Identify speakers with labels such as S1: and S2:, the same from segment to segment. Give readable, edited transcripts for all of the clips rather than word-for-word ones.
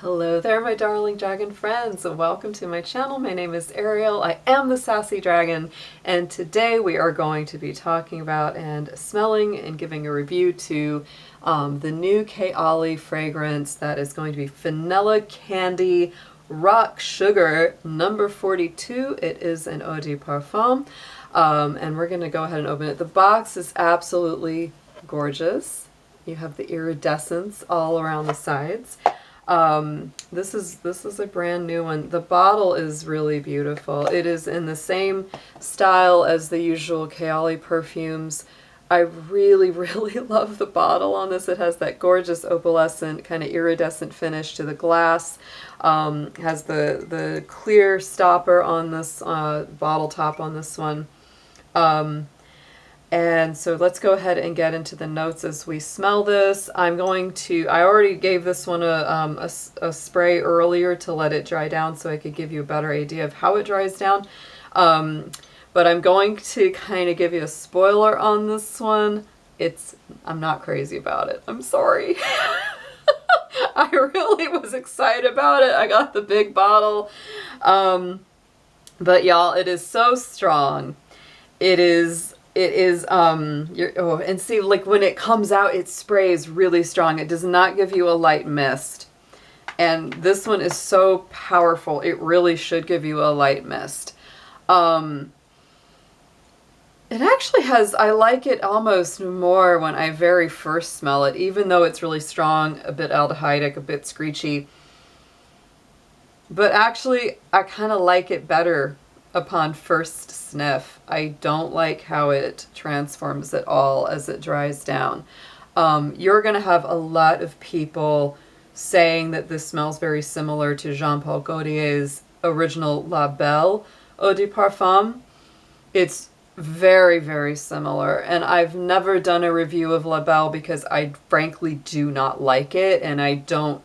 S1: Hello there, my darling dragon friends, and welcome to my channel. My name is Ariel. I am the Sassy Dragon, and today we are going to be talking about and smelling and giving a review to the new Kayali fragrance that is going to be Vanilla Candy Rock Sugar number 42. It is an eau de parfum, and we're going to go ahead and open it. The box is absolutely gorgeous. You have the iridescence all around the sides. This is a brand new one. The bottle is really beautiful. It is in the same style as the usual Kayali perfumes. I really love the bottle on this. It has that gorgeous opalescent kind of iridescent finish to the glass. Has the clear stopper on this bottle top on this one. And so let's go ahead and get into the notes as we smell this. I already gave this one a spray earlier to let it dry down so I could give you a better idea of how it dries down. But I'm going to kind of give you a spoiler on this one. I'm not crazy about it. I'm sorry. I really was excited about it. I got the big bottle. But y'all, it is so strong. And see, like when it comes out, it sprays really strong. It does not give you a light mist. And this one is so powerful. It really should give you a light mist. It actually has, I like it almost more when I very first smell it, even though it's really strong, a bit aldehydic, a bit screechy. But actually, I kind of like it better upon first sniff. I don't like how it transforms at all as it dries down. You're going to have a lot of people saying that this smells very similar to Jean-Paul Gaultier's original La Belle Eau de Parfum. It's very similar, and I've never done a review of La Belle because I frankly do not like it, and I don't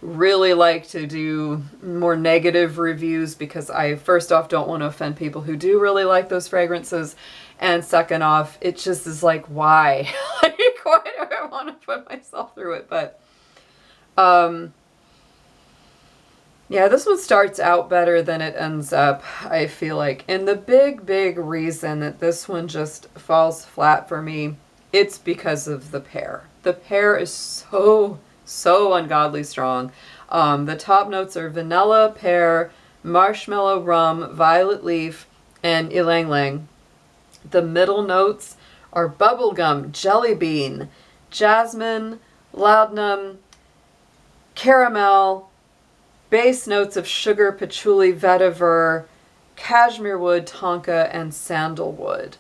S1: really like to do more negative reviews because I, first off, don't want to offend people who do really like those fragrances, and second off, it just is like, why? Like, why do I want to put myself through it? But yeah, this one starts out better than it ends up, I feel like. And the big reason that this one just falls flat for me, it's because of the pear. The pear is so ungodly strong. The top notes are vanilla, pear, marshmallow, rum, violet leaf, and ylang ylang. The middle notes are bubblegum, jelly bean, jasmine, laudanum, caramel, base notes of sugar, patchouli, vetiver, cashmere wood, tonka, and sandalwood.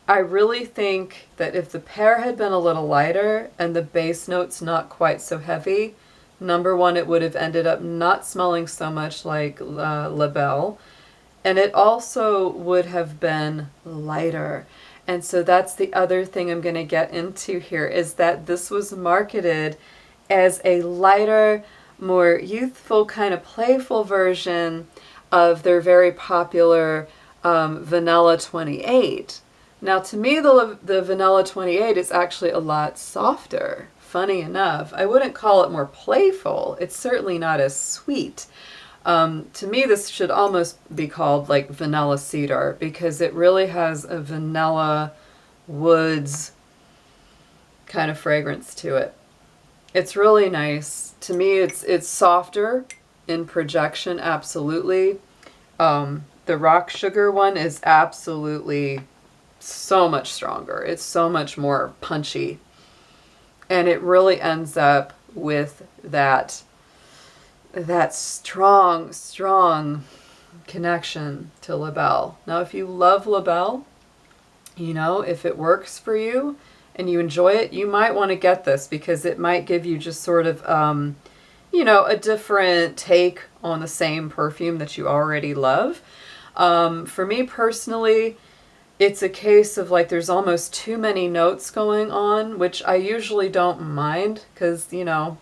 S1: I really think that if the pear had been a little lighter and the base notes not quite so heavy, number one, it would have ended up not smelling so much like La Belle, and it also would have been lighter. And so that's the other thing I'm going to get into here, is that this was marketed as a lighter, more youthful, kind of playful version of their very popular Vanilla 28. Now, to me, the Vanilla 28 is actually a lot softer, funny enough. I wouldn't call it more playful. It's certainly not as sweet. To me, this should almost be called like Vanilla Cedar, because it really has a vanilla woods kind of fragrance to it. It's really nice. To me, it's softer in projection, absolutely. The Rock Sugar one is absolutely so much stronger. It's so much more punchy. And it really ends up with that strong connection to La Belle. Now, if you love La Belle, you know, if it works for you and you enjoy it, you might want to get this, because it might give you just sort of, you know, a different take on the same perfume that you already love. For me personally, it's a case of like there's almost too many notes going on, which I usually don't mind, because, you know,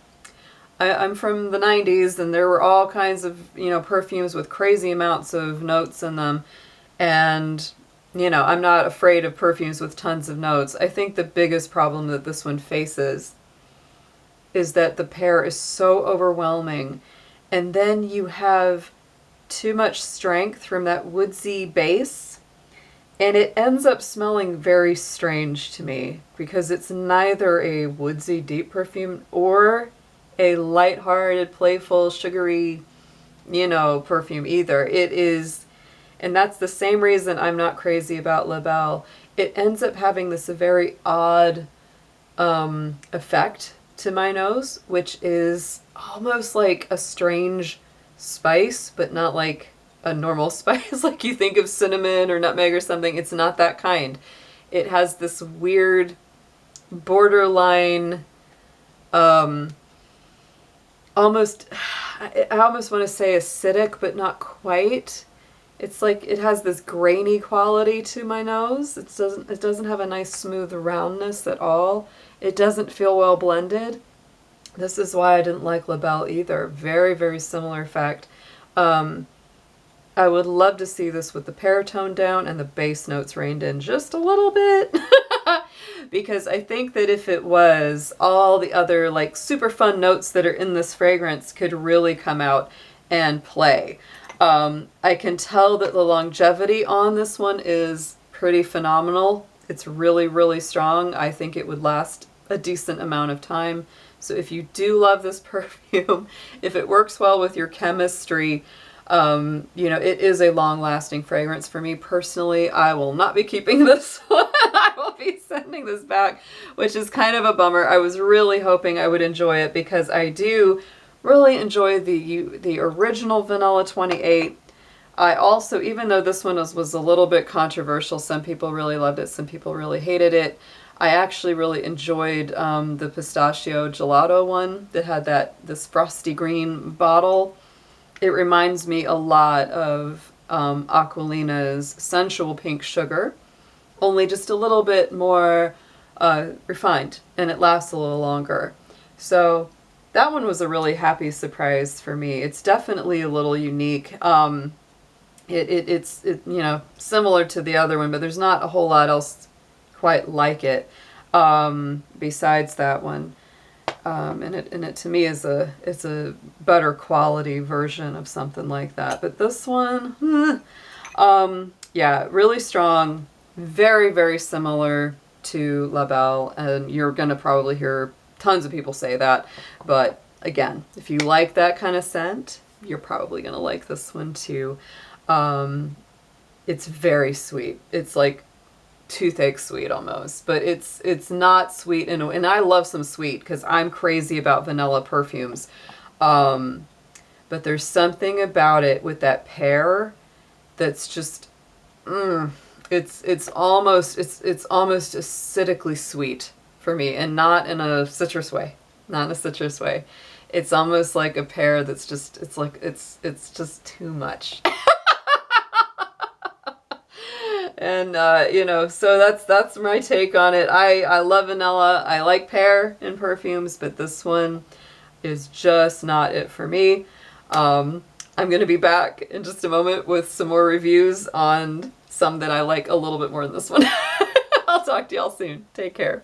S1: I'm from the 90s and there were all kinds of, you know, perfumes with crazy amounts of notes in them. And, you know, I'm not afraid of perfumes with tons of notes. I think the biggest problem that this one faces is that the pear is so overwhelming and then you have too much strength from that woodsy base, and it ends up smelling very strange to me because it's neither a woodsy deep perfume or a lighthearted, playful, sugary, perfume either. It is, and that's the same reason I'm not crazy about La Belle. It ends up having this very odd effect to my nose, which is almost like a strange spice, but not like a normal spice like you think of cinnamon or nutmeg or something. It's not that kind. It has this weird borderline almost, I almost want to say acidic, but not quite. It's like it has this grainy quality to my nose. It doesn't have a nice smooth roundness at all. It doesn't feel well blended. This is why I didn't like La Belle either. Very, very similar effect. I would love to see this with the pear toned down and the bass notes reined in just a little bit. Because I think that if it was, all the other like super fun notes that are in this fragrance could really come out and play. I can tell that the longevity on this one is pretty phenomenal. It's really, really strong. I think it would last a decent amount of time. So if you do love this perfume, if it works well with your chemistry, it is a long-lasting fragrance. For me personally, I will not be keeping this one. I will be sending this back, which is kind of a bummer. I was really hoping I would enjoy it because I do really enjoy the original Vanilla 28. I also, even though this one was a little bit controversial, some people really loved it, some people really hated it. I actually really enjoyed the pistachio gelato one that had this frosty green bottle. It reminds me a lot of Aquilina's Sensual Pink Sugar, only just a little bit more refined, and it lasts a little longer. So that one was a really happy surprise for me. It's definitely a little unique. It's similar to the other one, but there's not a whole lot else quite like it besides that one. And it to me is it's a better quality version of something like that. But this one, yeah, really strong, very, very similar to La Belle, and you're gonna probably hear tons of people say that. But again, if you like that kind of scent, you're probably gonna like this one too. It's very sweet. It's like toothache sweet almost, but it's not sweet, and I love some sweet because I'm crazy about vanilla perfumes, but there's something about it with that pear that's just it's almost acidically sweet for me, and not in a citrus way. It's almost like a pear that's just it's just too much. And, so that's my take on it. I love vanilla. I like pear in perfumes, but this one is just not it for me. I'm going to be back in just a moment with some more reviews on some that I like a little bit more than this one. I'll talk to y'all soon. Take care.